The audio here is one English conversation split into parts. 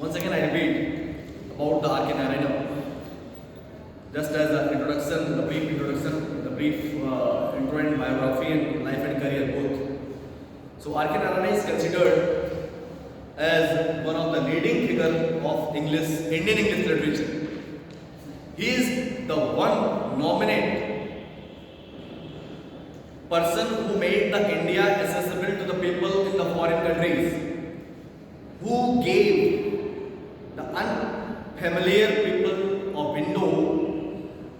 Once again, I repeat about the R.K. Narayana. Just as the introduction, the brief intro and biography and life and career both. So R.K. Narayana is considered as one of the leading figure of Indian English literature. He is the one nominate person who made the India accessible to the people in the foreign countries, who gave the unfamiliar people a window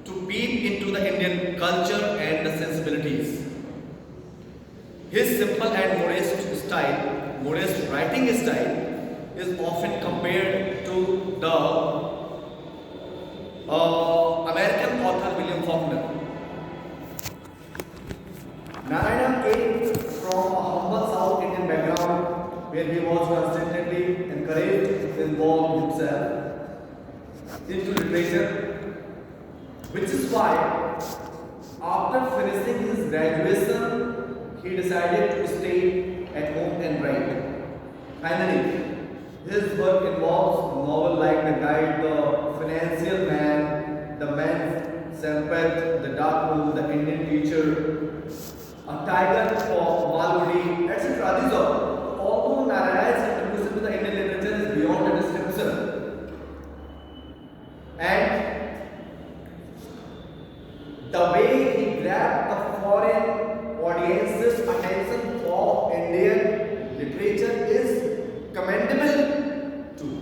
to peep into the Indian culture and the sensibilities. His simple and modest writing style is often compared to the American author William Faulkner. Narayana came from a humble South Indian background where he was constantly encouraged to involve himself into literature, which is why after finishing his graduation he decided to stay at home and write. Finally, his work involves novels like The Guide, The Financial Man, The Man's Sampath, The Dark Room, The Indian Teacher, A Tiger for Malgudi, etc. These are, although Narayana's contribution to the Indian literature is beyond a description, and the way he grabbed the foreign audience's attention for Indian literature is commendable too.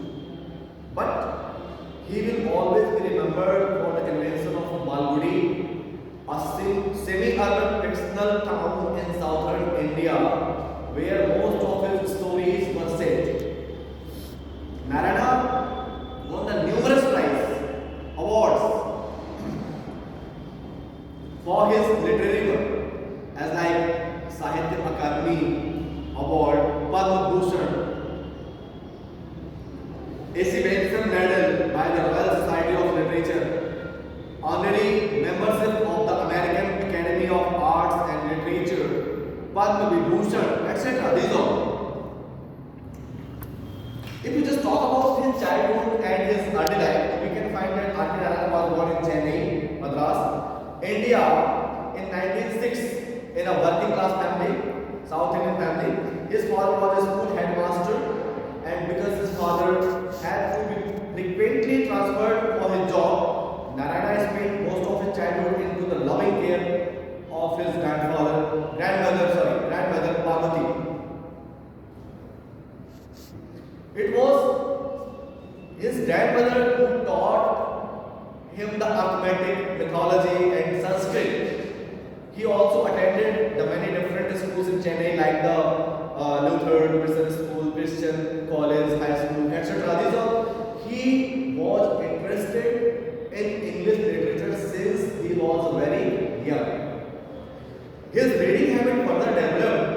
But he will always be remembered for the invention of Malgudi, a semi-urban fictional town in southern India where most of his stories were set. Narayana won the numerous awards for his literary work, as like Sahitya Akademi Award, Padma Bhushan, A.C. Benson Medal by the Royal Society of Literature, honorary membership of the American Academy of Arts and Literature, Padma Vibhushan, etc. These are. If we just talk about his childhood and his early life, we can find that R.K. Narayana was born in Chennai, Madras, India in 1906 in a working class family, South Indian family. His father was a school headmaster, and because his father had to be frequently transferred for his job, Narayana spent most of his childhood into the loving care of his grandmother Parvati. It was his grandmother who taught him the arithmetic, mythology, and Sanskrit. He also attended the many different schools in Chennai, like the Lutheran Mission School, Christian College, High School, etc. He was interested in English literature since he was very young. His reading habit further developed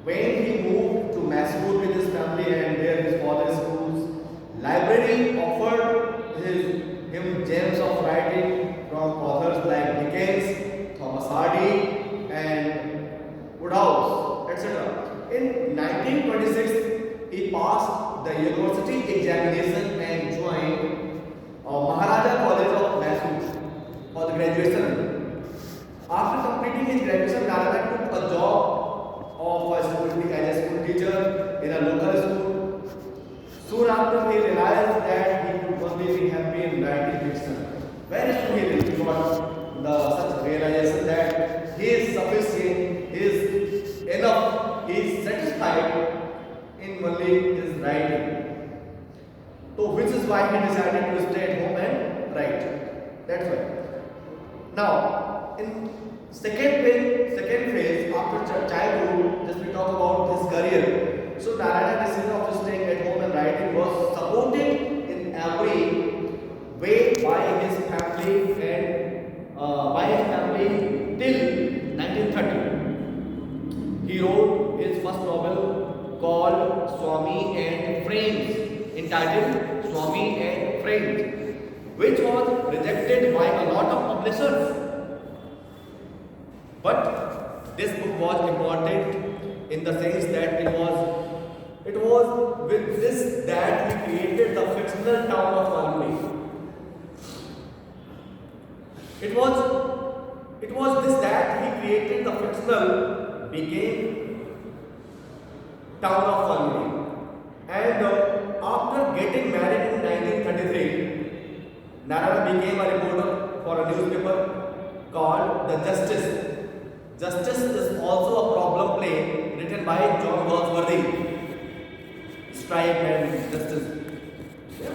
when he moved to Mysore with his family, and there his father's school's library offered him gems of writing from authors like Dickens, Thomas Hardy, and Woodhouse, etc. In 1926, he passed the university examination and joined Maharaja College of Mysore for the graduation. After completing his graduation, Narayana took a job of as a school teacher in a local school. Soon after, he realized that he could only be happy in writing fiction. Very soon he got such realization that he is sufficient, he is enough, he is satisfied in only his writing. So, which is why he decided to stay at home and write. That's why. Now, in second phase after childhood, just we talk about his career. So Narayana's decision of staying at home and writing was supported in every way by his family till 1930. He wrote his first novel called Swami and Friends, entitled Swami and Friends, which was rejected by a lot of publishers. But this book was important in the sense that it was It was with this that he created the fictional town of Malgudi. It was it was this that he created the fictional became town of Malgudi. And after getting married in 1933, Narayana became a reporter for a newspaper called The Justice. Justice is also a problem play written by John Galsworthy. Stripe and Justice. Yeah.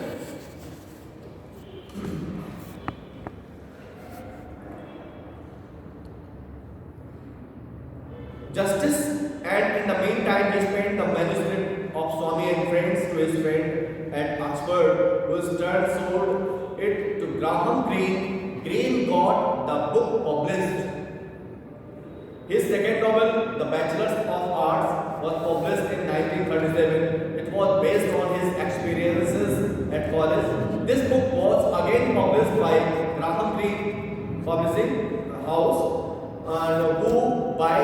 Justice, and in the meantime, he spent the manuscript of Swami and Friends to his friend at Oxford, who in turn sold it to Graham Greene. Greene got the book published. His second novel, The Bachelors of Arts, was published in 1937. It was based on his experiences at college. This book was again published by Graham Greene Publishing House, and who by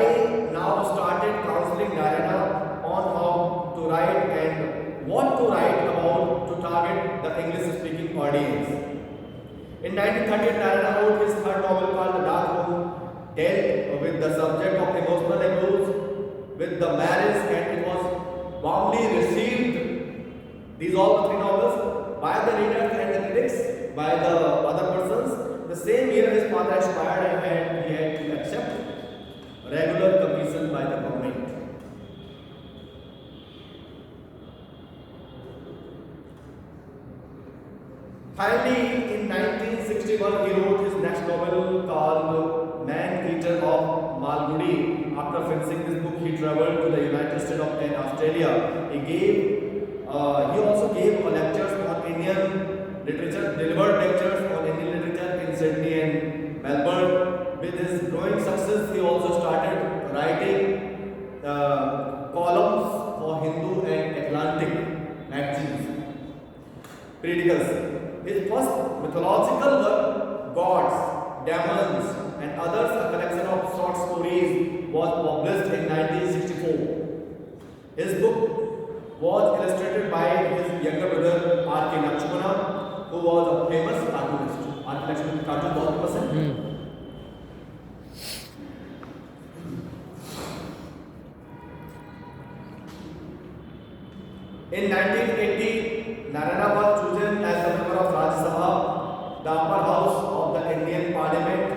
now started counseling Narayana on how to write and what to write about to target the English-speaking audience. In 1938, Narayana wrote his third novel called The Dark Room, dealt with the subject of emotional abuse with the marriage, and it was warmly received. These all the three novels by the readers and the critics, by the other persons. The same year his father expired and he had to accept regular commission by the government. Finally, in 1961, he wrote his next novel called Man Eater of Malgudi. After finishing this book, he traveled to the United States and Australia. He also gave lectures on Indian literature, delivered lectures on Indian literature in Sydney and Melbourne. With his growing success, he also started writing columns for Hindu and Atlantic magazines, periodicals. His first mythological work, Gods, Demons, and Others, a collection of short stories, was published in 1964. His book was illustrated by his younger brother R.K. Lakshmana, who was a famous cartoonist. R.K. Lakshmana cartoon बहुत पसंद है. In 1980, Narayana was chosen as a member of Rajya Sabha, the upper house of the Indian Parliament,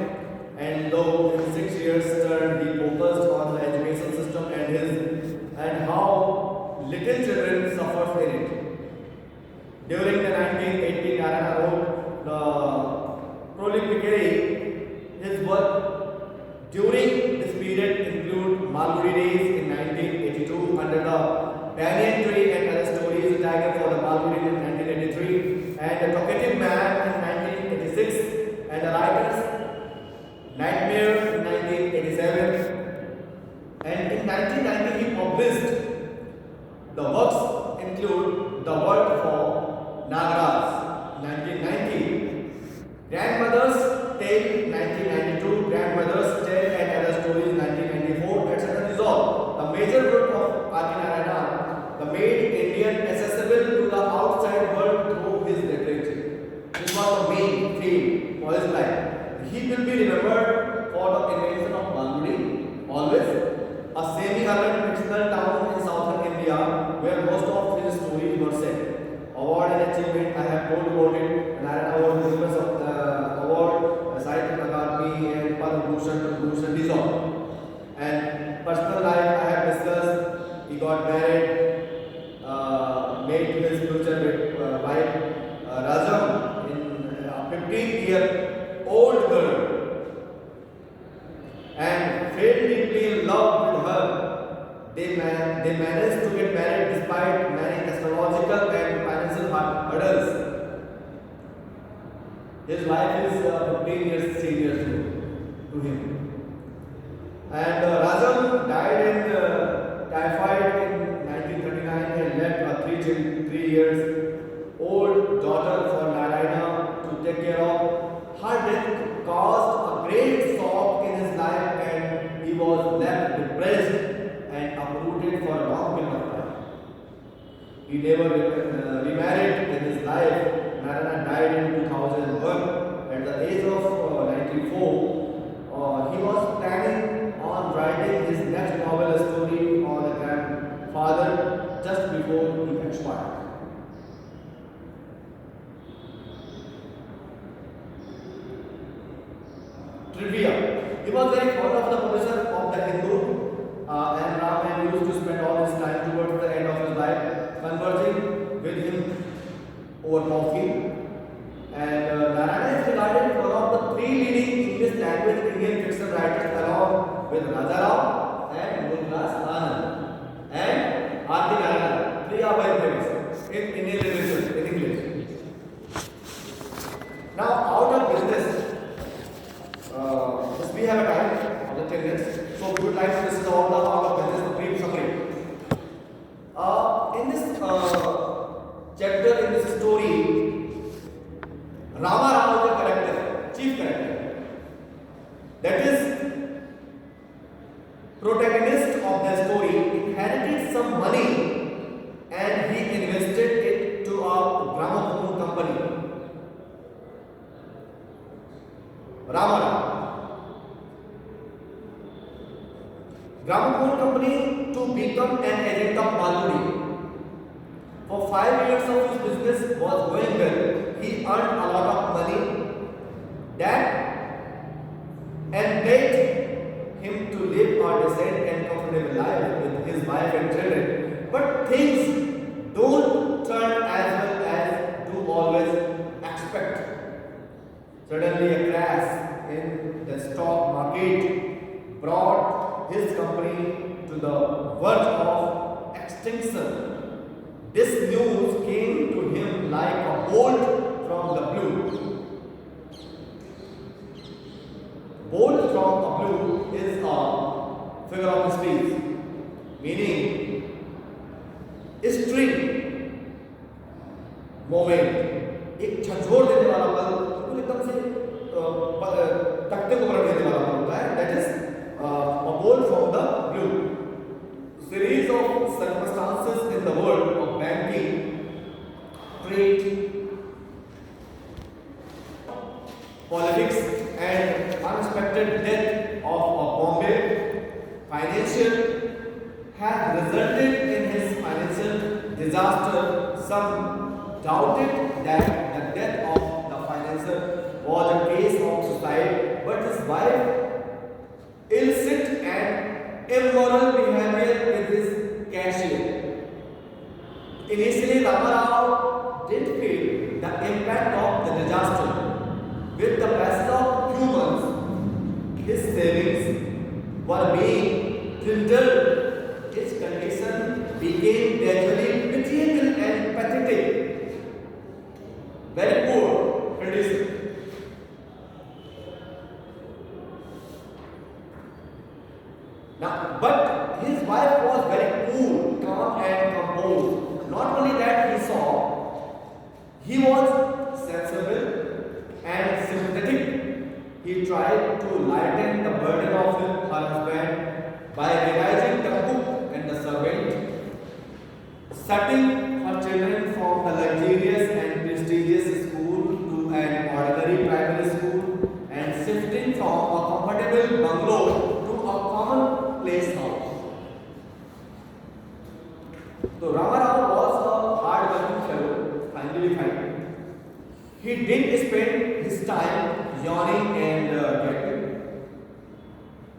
and though in 6 years' term he focused on the education system and how little children suffer in it. During the 1980, Narayana wrote the prolifically. His work during this period include Malgudi Days in 1982, Under the Banyan Tree and Other Stories, Tiger for the Malgudi in 1983, and The Talkative Man in 1986, and The Writer's Nightmare in 1987. And in 1990 he published the works include The Word for Nagaraj 1990, Grandmother's Tale 1992, Grandmother's Tale and Other Stories 1994, etc. These all the major work of R.K. Narayana, the made Indian accessible to the outside world through his literature. This was the main theme for his life. He will be remembered for the invention of Malgudi, always a semi-urban fictional town in southern India where most of his stories were set. Award and achievement, I have told about it. Narayana Award, numerous of the award, Sahitya Akademi and Padma Bhushan, these all. And personal life, I have discussed. He got married, made his future wife Rajam in a 15-year-old girl, and fell deeply in love with her. They managed to get married despite many astrological and financial hurdles. His wife is 15 years senior to him. And Rajam died in typhoid in 1939 and left a 3 years old daughter for Narayana to take care of. Her death caused a great shock in his life and he was left depressed and uprooted for a long period of time. He never remarried in his life. Narayana died in 2001 at the age of 94. He was planning on writing his next novel story on a grandfather just before he expired. Trivia. He was very fond of the publisher of the Hindu, and Ramayana used to spend all his time towards the end of his life conversing with him over coffee. And Narayana is regarded one of the three leading English language Indian fiction writers along with Raja Rao and Mulkas Anand and R.K. Narayana. Three are very famous in Indian literature in English. Now, out of business, we have a time of the 10 minutes, so we would like to listen all the out of business, the brief summary. In this chapter, in this story, Rama Rao is a character, chief character. That is, protagonist of the story inherited some money and he invested it to a gramophone company. Rama Gramophone company to become an agent of Malgudi. For 5 years of his business was going well. He earned a lot of money that enabled him to live a decent and comfortable life with his wife and children. But things don't turn as well as do always expect. Suddenly a crash in the stock market brought his company to the verge of extinction. This news came to him like a bolt from the blue. Bolt from the blue is a figure of speech, meaning string moment. एक झंझोर देने वाला पल, बिल्कुल एकदम से तख्ते को पलट देने वाला पल होता है. That is a bolt from the blue. Series of circumstances in the world of banking, trade, politics, and unexpected death of a Bombay financier has resulted in his financial disaster. Some doubted that the death of the financier was a case of suicide, but his wife illicit and immoral behavior with his cashier. Initially, Rama Rao didn't feel the impact of the disaster. With the best of humans, his savings were being dwindled. His condition became gradually pitiable and pathetic. Very poor condition. Now, but his wife was very cool, calm and composed. Not only that, he was sensible and sympathetic. He tried to lighten the burden of her husband by revising the cook and the servant, setting her children from the luxurious and prestigious school to an ordinary primary school, and shifting from a comfortable bungalow to a commonplace house. So Rama Rao was a hard-working fellow, finally fine. He didn't spend his time yawning and getting.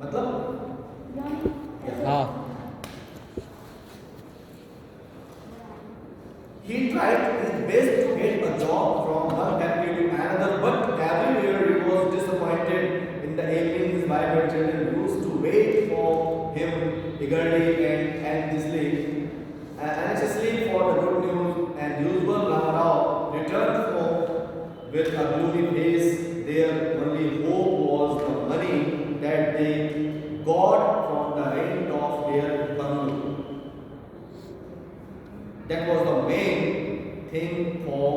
मतलब? हाँ. He tried his best to get a job from one country to another, but everywhere he was disappointed. In the evening, his wife and children used to wait for him eagerly and anxiously for the good news. And usual Rama Rao returned home with a gloomy face. Their only hope was the money that they got from the rent of their bungalow. That was the main thing for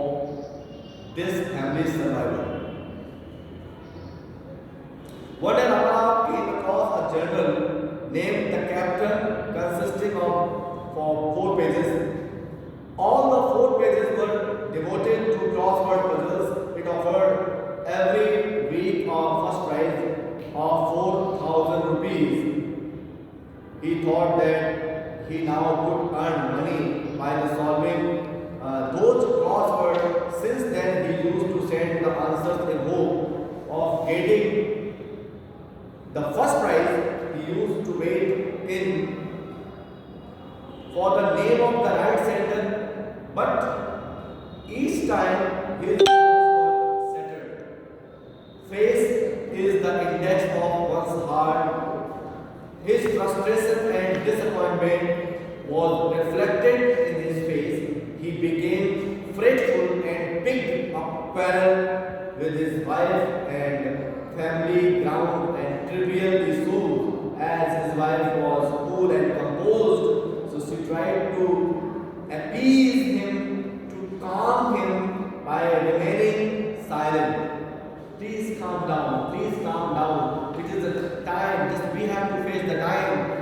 this family's survival. One day Rama Rao came across a journal named The Captain, consisting of 4 pages. All he now could earn money by the solving those crosswords. Since then, he used to send the answers in hope of getting the first prize. He used to wait in for the name of the right sentence, but each time his hopes were shattered. Face is the index of one's heart. His frustration and disappointment was reflected in his face. He became fretful and picked up quarrel with his wife and family ground and trivial issues as his wife was cool and composed. So she tried to appease him, to calm him by remaining silent. Please calm down. Please calm down. It is a time. Just we have to face the time.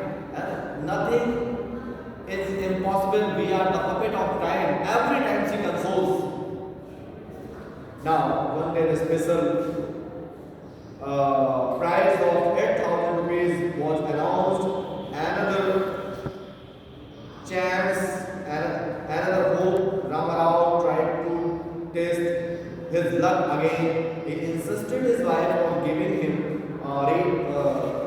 Nothing is impossible. We are the puppet of time. Every time she consoles. Now, one day the special prize of 8,000 rupees was announced. Another chance, another hope. Ramarao tried to test his luck again. He insisted his wife on giving him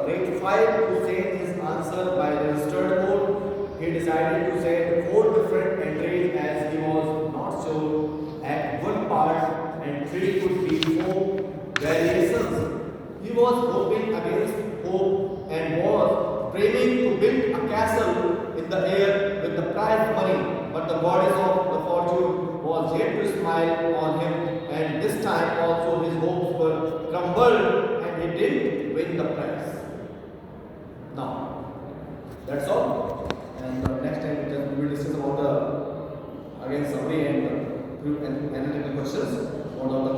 rate 5 to send his answer by registered code. He decided to send 4 different entries as he was not sure at one part and 3 could be 4 variations. He was hoping against hope and was dreaming to build a castle in the air with the prize money, but the goddess of the fortune was yet to smile on him